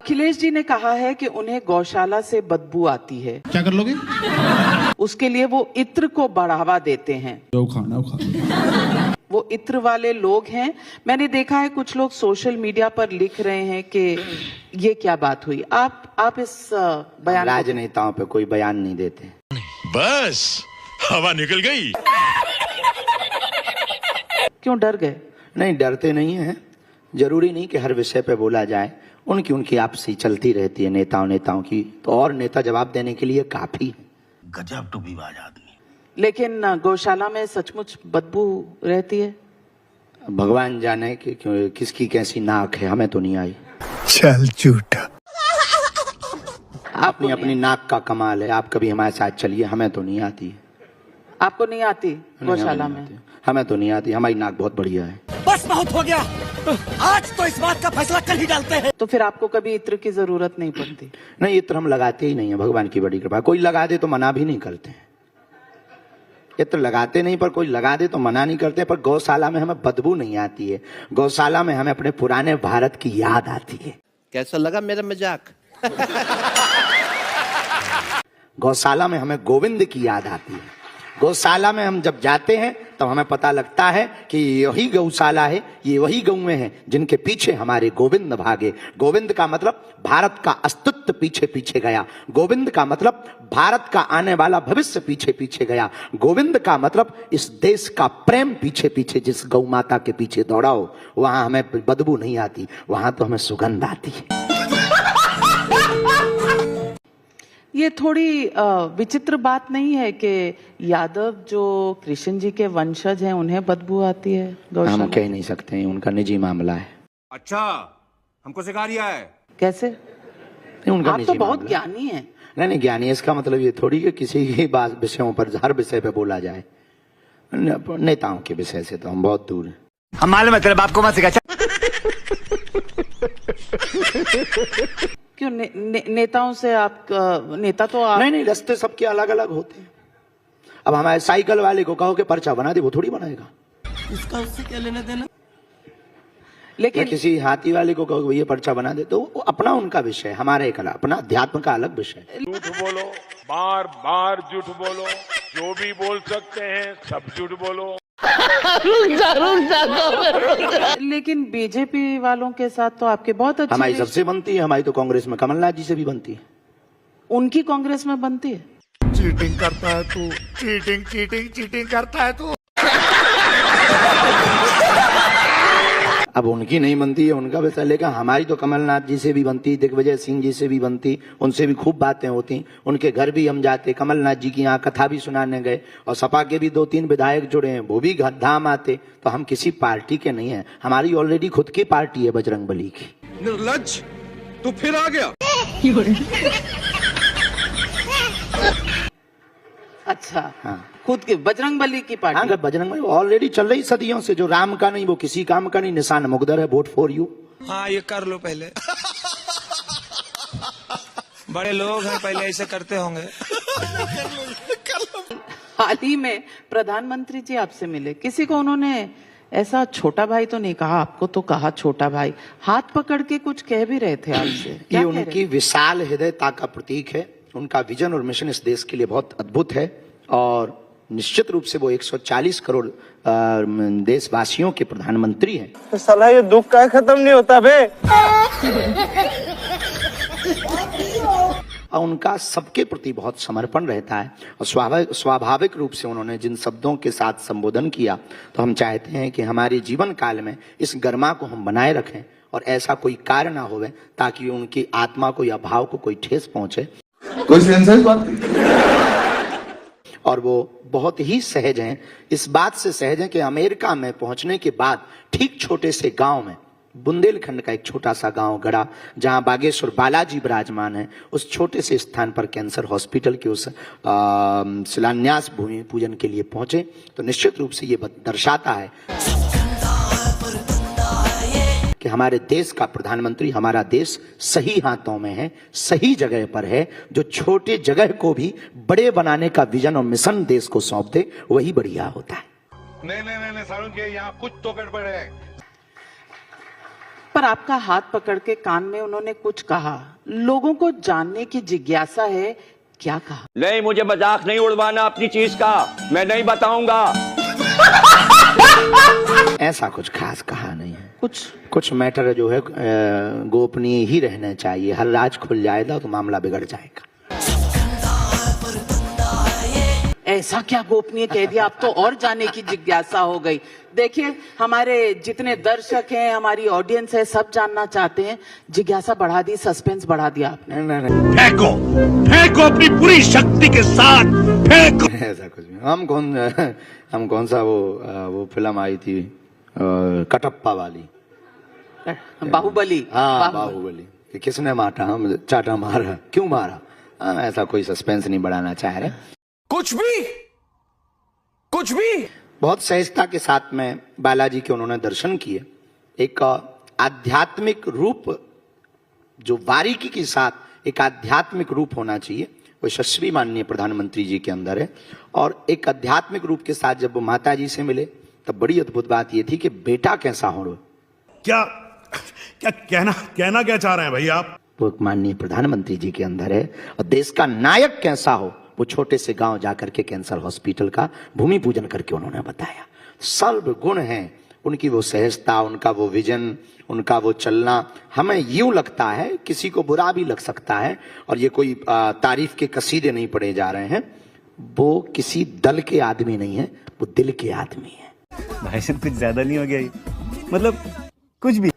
अखिलेश जी ने कहा है कि उन्हें गौशाला से बदबू आती है। क्या कर लोगे? उसके लिए वो इत्र को बढ़ावा देते हैं। वो इत्र वाले लोग हैं। मैंने देखा है कुछ लोग सोशल मीडिया पर लिख रहे हैं कि ये क्या बात हुई। आप इस बयान, राजनेताओं पे कोई बयान नहीं देते। बस हवा निकल गई। क्यों डर गए? नहीं, डरते नहीं हैं। जरूरी नहीं कि हर विषय पे बोला जाए। उनकी आपसी चलती रहती है नेताओं की, तो और नेता जवाब देने के लिए काफी है। गजब टूबीबाज आदमी। लेकिन गौशाला में सचमुच बदबू रहती है। भगवान जाने कि किसकी कैसी नाक है, हमें तो नहीं आई। चल झूठा। अपनी नाक का कमाल है। आप कभी हमारे साथ चलिए, हमें तो नहीं आती है। आपको नहीं आती गौशाला में? हमें तो नहीं आती। हमारी नाक बहुत बढ़िया है। बस बहुत हो गया, आज तो इस बात का फैसला कल ही डालते हैं। तो फिर आपको कभी इत्र की जरूरत नहीं पड़ती? नहीं, इत्र हम लगाते ही नहीं है। भगवान की बड़ी कृपा। कोई लगा दे तो मना भी नहीं करते हैं। इत्र लगाते नहीं, पर कोई लगा दे तो मना नहीं करते। पर गौशाला में हमें बदबू नहीं आती है। गौशाला में हमें अपने पुराने भारत की याद आती है। कैसा लगा मेरा मजाक? गौशाला में हमें गोविंद की याद आती है। गौशाला में हम जब जाते हैं तब हमें पता लगता है कि यही गौशाला है, ये वही गौएं हैं जिनके पीछे हमारे गोविंद भागे। गोविंद का मतलब भारत का अस्तित्व पीछे पीछे गया। गोविंद का मतलब भारत का आने वाला भविष्य पीछे पीछे गया। गोविंद का मतलब इस देश का प्रेम पीछे पीछे जिस गौ माता के पीछे दौड़ा हो, वहां हमें बदबू नहीं आती, वहां तो हमें सुगंध आती है। ये थोड़ी विचित्र बात नहीं है कि यादव जो कृष्ण जी के वंशज हैं उन्हें बदबू आती है गौशाला? हम कह नहीं सकते हैं, उनका निजी मामला है। अच्छा, हमको सिखा रिया है कैसे? उनका आप तो बहुत ज्ञानी हैं। नहीं, ज्ञानी इसका मतलब ये थोड़ी कि किसी की बात विषयों पर हर विषय पे बोला जाए। नेताओं के विषय से तो हम बहुत दूर हैं। हम मालूम है तेरे बाप को मत सिखा। क्यों नेताओं से आप नेता तो आप नहीं, रास्ते सबके अलग अलग होते हैं। अब हमारे साइकिल वाले को कहो कि पर्चा बना दे, वो थोड़ी बनाएगा। इसका उससे क्या लेना देना? लेकिन किसी हाथी वाले को कहो भैया पर्चा बना दे, तो वो अपना उनका विषय, हमारा एक अलग, अपना अध्यात्म का अलग विषय। झूठ बोलो, बार बार झूठ बोलो, जो भी बोल सकते हैं सब झूठ बोलो। लेकिन बीजेपी वालों के साथ तो आपके बहुत अच्छे। हमारी सबसे बनती है। हमारी तो कांग्रेस में कमलनाथ जी से भी बनती है। उनकी कांग्रेस में बनती है? चीटिंग करता है तू, चीटिंग करता है तू। अब उनकी नहीं बनती है, उनका वैसा, लेकिन हमारी तो कमलनाथ जी से भी बनती, दिग्विजय सिंह जी से भी बनती, उनसे भी खूब बातें होती। उनके घर भी हम जाते, कमलनाथ जी की यहाँ कथा भी सुनाने गए, और सपा के भी 2-3 विधायक जुड़े हैं, वो भी धाम आते। तो हम किसी पार्टी के नहीं है, हमारी ऑलरेडी खुद की पार्टी है बजरंगबली की। निर्लज्ज, तू फिर आ गया। अच्छा, हाँ, खुद की बजरंगबली की पार्टी। हाँ, बजरंगबली ऑलरेडी चल रही सदियों से। जो राम का नहीं वो किसी काम का नहीं, निशान मुकद्दर है, वोट फॉर यू। हाँ, ये कर लो पहले। बड़े लोग हैं, पहले ऐसे करते होंगे। हाल ही में प्रधानमंत्री जी आपसे मिले, किसी को उन्होंने ऐसा छोटा भाई तो नहीं कहा, आपको तो कहा छोटा भाई, हाथ पकड़ के कुछ कह भी रहे थे आपसे? ये उनकी विशाल हृदयता का प्रतीक है। उनका विजन और मिशन इस देश के लिए बहुत अद्भुत है, और निश्चित रूप से वो 140 करोड़ देशवासियों के प्रधानमंत्री हैं। तो साला ये दुख का खत्म नहीं होता बे। और उनका सबके प्रति बहुत समर्पण रहता है, और स्वाभाविक रूप से उन्होंने जिन शब्दों के साथ संबोधन किया, तो हम चाहते हैं कि हमारे जीवन काल में इस गरिमा को हम बनाए रखें, और ऐसा कोई कार्य ना होवे ताकि उनकी आत्मा को या भाव को कोई ठेस पहुंचे। कोई सेंसेस बात। और वो बहुत ही सहज हैं, इस बात से सहज हैं कि अमेरिका में पहुंचने के बाद ठीक छोटे से गांव में, बुंदेलखंड का एक छोटा सा गांव गड़ा, जहां बागेश्वर बालाजी विराजमान है, उस छोटे से स्थान पर कैंसर हॉस्पिटल के उस शिलान्यास भूमि पूजन के लिए पहुंचे। तो निश्चित रूप से ये दर्शाता है कि हमारे देश का प्रधानमंत्री, हमारा देश सही हाथों में है, सही जगह पर है। जो छोटे जगह को भी बड़े बनाने का विजन और मिशन देश को सौंप दे, वही बढ़िया होता है। नहीं, सारुण के यहाँ कुछ तो गड़बड़ है। पर आपका हाथ पकड़ के कान में उन्होंने कुछ कहा, लोगों को जानने की जिज्ञासा है, क्या कहा? नहीं, मुझे मजाक नहीं उड़वाना अपनी चीज का, मैं नहीं बताऊंगा। ऐसा कुछ खास कहा नहीं है। कुछ मैटर जो है गोपनीय ही रहना चाहिए। हर राज खुल जाएगा तो मामला बिगड़ जाएगा। ऐसा क्या गोपनीय कह दिया? अब तो और जाने की जिज्ञासा हो गई। देखिए, हमारे जितने दर्शक हैं, हमारी ऑडियंस है, सब जानना चाहते हैं। जिज्ञासा बढ़ा दी, सस्पेंस बढ़ा दिया आपने। फेंको फेंको अपनी पूरी शक्ति के साथ फेंको। ऐसा कुछ नहीं। हम कौन सा वो फिल्म आई थी कटप्पा वाली, बाहुबली। हाँ बाहुबली, कि किसने मारा, हम चाटा मारा, क्यों मारा? ऐसा कोई सस्पेंस नहीं बढ़ाना चाह रहे। कुछ भी बहुत सहजता के साथ में बालाजी के उन्होंने दर्शन किए। एक आध्यात्मिक रूप जो बारीकी के साथ एक आध्यात्मिक रूप होना चाहिए, वो यशस्वी माननीय प्रधानमंत्री जी के अंदर है। और एक आध्यात्मिक रूप के साथ जब वो माता जी से मिले तब बड़ी अद्भुत बात ये थी कि बेटा कैसा हो। क्या क्या कहना क्या चाह रहे हैं भैया आप? वो माननीय प्रधानमंत्री जी के अंदर है। और देश का नायक कैसा हो, वो छोटे से गांव जाकर के कैंसर हॉस्पिटल का भूमि पूजन करके उन्होंने बताया। सर्व गुण हैं उनकी, वो सहजता, उनका वो विजन, उनका वो चलना। हमें यूं लगता है, किसी को बुरा भी लग सकता है, और ये कोई तारीफ के कसीदे नहीं पढ़े जा रहे हैं। वो किसी दल के आदमी नहीं है, वो दिल के आदमी है। भाई साहब कुछ ज्यादा नहीं हो गया? मतलब कुछ भी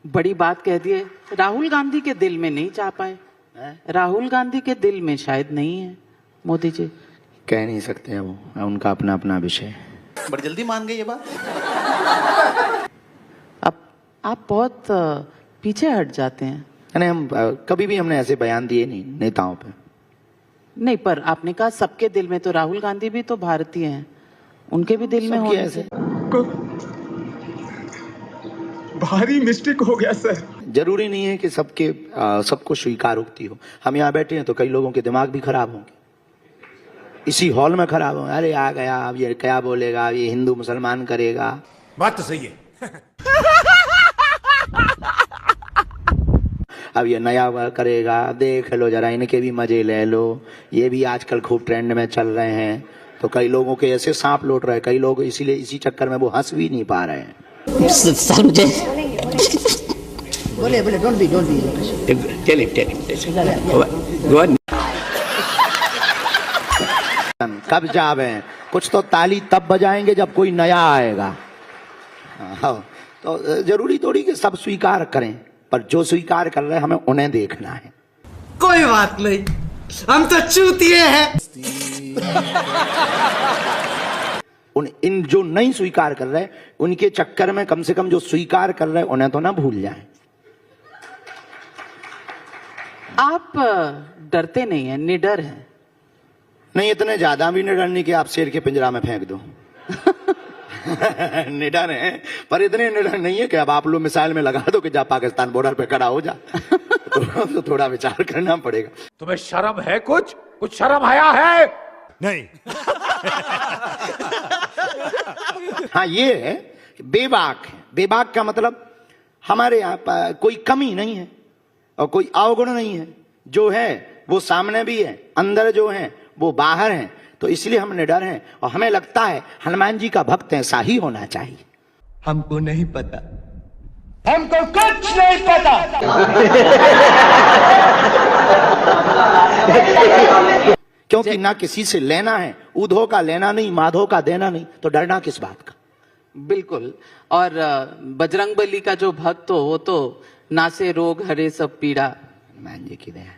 बड़ी बात कह दिए। राहुल गांधी के दिल में नहीं जा पाए। राहुल गांधी के दिल में शायद नहीं है मोदी जी। कह नहीं सकते हैं, वो उनका अपना अपना विषय है। बड़ी जल्दी मान गई ये बात। अब आप बहुत पीछे हट जाते हैं। यानी हम कभी भी हमने ऐसे बयान दिए नहीं नेताओं पे। नहीं, पर आपने कहा सबके दिल में, तो राहुल गांधी भी तो भारतीय हैं, उनके भी दिल में हो ऐसे। भारी मिस्टेक हो गया सर। जरूरी नहीं है कि सबको स्वीकारोक्ति हो। हम यहाँ बैठे हैं तो कई लोगों के दिमाग भी खराब होंगे, इसी हॉल में खराब होंगे। अरे आ गया, अब ये क्या बोलेगा, ये हिंदू मुसलमान करेगा। बात तो सही है। अब ये नया करेगा, देख लो जरा, इनके भी मजे ले लो। ये भी आजकल खूब ट्रेंड में चल रहे हैं। तो कई लोगों के ऐसे सांप लौट रहे हैं, कई लोग इसीलिए इसी चक्कर में वो हंस भी नहीं पा रहे हैं। सर मुझे बोले डोंट बी कब जावे, कुछ तो ताली तब बजाएंगे जब कोई नया आएगा। तो जरूरी थोड़ी कि सब स्वीकार करें, पर जो स्वीकार कर रहे हैं हमें उन्हें देखना है। कोई बात नहीं, हम तो चूतिए हैं। इन जो नहीं स्वीकार कर रहे उनके चक्कर में कम से कम जो स्वीकार कर रहे उन्हें तो ना भूल जाएं। आप डरते नहीं हैं, निडर हैं। नहीं, इतने ज्यादा भी निडर नहीं कि आप शेर के पिंजरा में फेंक दो। निडर है, पर इतने निडर नहीं है कि अब आप लोग मिसाइल में लगा दो कि जा पाकिस्तान बॉर्डर पे खड़ा हो जा। तो थोड़ा विचार करना पड़ेगा। तुम्हें शर्म है? कुछ शर्म आया है? नहीं। हाँ, ये है बेबाक है। बेबाक का मतलब हमारे यहाँ कोई कमी नहीं है और कोई अवगुण नहीं है। जो है वो सामने भी है, अंदर जो है वो बाहर है। तो इसलिए हम निडर हैं और हमें लगता है हनुमान जी का भक्त ऐसा ही होना चाहिए। हमको नहीं पता, हमको कुछ नहीं पता। क्योंकि ना किसी से लेना है, उधो का लेना नहीं, माधो का देना नहीं, तो डरना किस बात का। बिल्कुल। और बजरंगबली का जो भक्त हो, वो तो नासे रोग हरे सब पीड़ा। हनुमान जी की दया।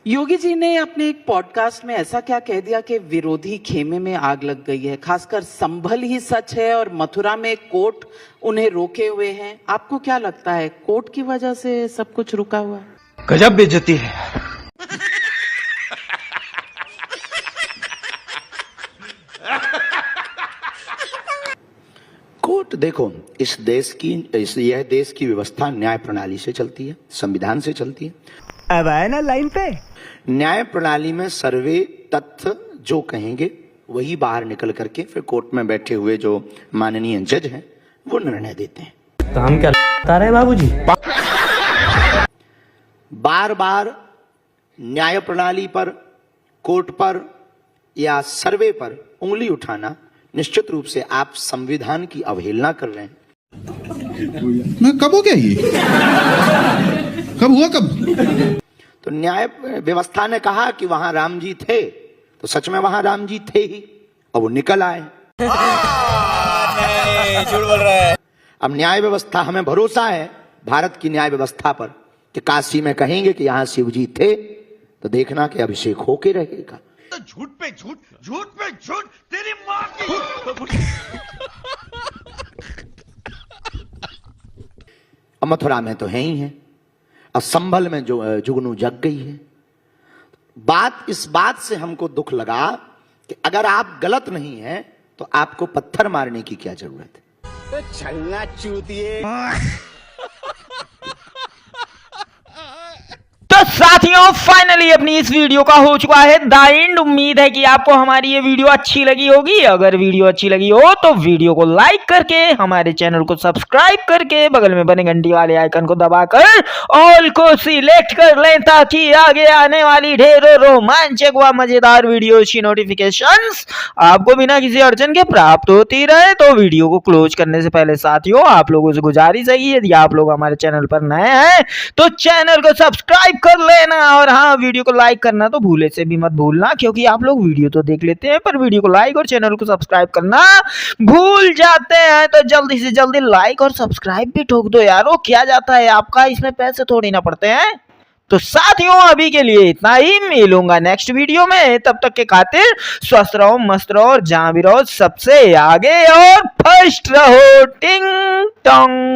योगी जी ने अपने एक पॉडकास्ट में ऐसा क्या कह दिया कि विरोधी खेमे में आग लग गई है। खासकर संभल ही सच है और मथुरा में कोर्ट उन्हें रोके हुए हैं। आपको क्या लगता है, कोर्ट की वजह से सब कुछ रुका हुआ है? गजब बेइज्जती है। कोर्ट देखो, यह देश की व्यवस्था न्याय प्रणाली से चलती है, संविधान से चलती है। अब आए ना लाइन पे। न्याय प्रणाली में सर्वे तथ्य जो कहेंगे वही बाहर निकल करके फिर कोर्ट में बैठे हुए जो माननीय जज हैं वो निर्णय देते हैं। काम क्या बता रहे बाबूजी? बार बार न्याय प्रणाली पर, कोर्ट पर या सर्वे पर उंगली उठाना निश्चित रूप से आप संविधान की अवहेलना कर रहे हैं। ना कब हो गया ये? कब हुआ कब? तो न्याय व्यवस्था ने कहा कि वहां राम जी थे, तो सच में वहां राम जी थे ही, और वो निकल आए। झूठ बोल रहा है। अब न्याय व्यवस्था, हमें भरोसा है भारत की न्याय व्यवस्था पर कि काशी में कहेंगे कि यहां शिव जी थे, तो देखना कि अभिषेक होके रहेगा। तो झूठ पे झूठ, झूठ पे झूठ, तेरी माँ की। अब मथुरा में तो है ही है, अब संभल में जो जुगनू जग गई है। इस बात से हमको दुख लगा कि अगर आप गलत नहीं हैं तो आपको पत्थर मारने की क्या जरूरत है? तो छलना चूतिए। तो साथियों फाइनली अपनी इस वीडियो का हो चुका है द एंड। उम्मीद है कि आपको हमारी ये वीडियो अच्छी लगी होगी। अगर वीडियो अच्छी लगी हो तो वीडियो को लाइक करके, हमारे चैनल को सब्सक्राइब करके, बगल में बने घंटी वाले आइकन को दबाकर ऑल को सिलेक्ट कर लें, ताकि आगे आने वाली ढेरों रोमांचक व मजेदार वीडियो की नोटिफिकेशंस आपको बिना किसी अड़चन के प्राप्त होती रहे। तो वीडियो को क्लोज करने से पहले साथियों आप लोगों से गुजारिश है, यदि आप लोग हमारे चैनल पर नए हैं तो चैनल को सब्सक्राइब कर लेना, और हाँ वीडियो को लाइक करना तो भूले से भी मत भूलना, क्योंकि आप लोग वीडियो तो देख लेते हैं पर वीडियो को लाइक और चैनल को सब्सक्राइब करना भूल जाते हैं। तो जल्दी से जल्दी लाइक और सब्सक्राइब भी ठोक दो यारो, क्या जाता है आपका, इसमें पैसे थोड़ी ना पड़ते हैं। तो साथियों अभी के लिए इतना ही, मिलूंगा नेक्स्ट वीडियो में, तब तक के खातिर स्वस्थ रहो, मस्त रहो और जहां भी रहो सबसे आगे और फर्स्ट रहो। टिंग टोंग।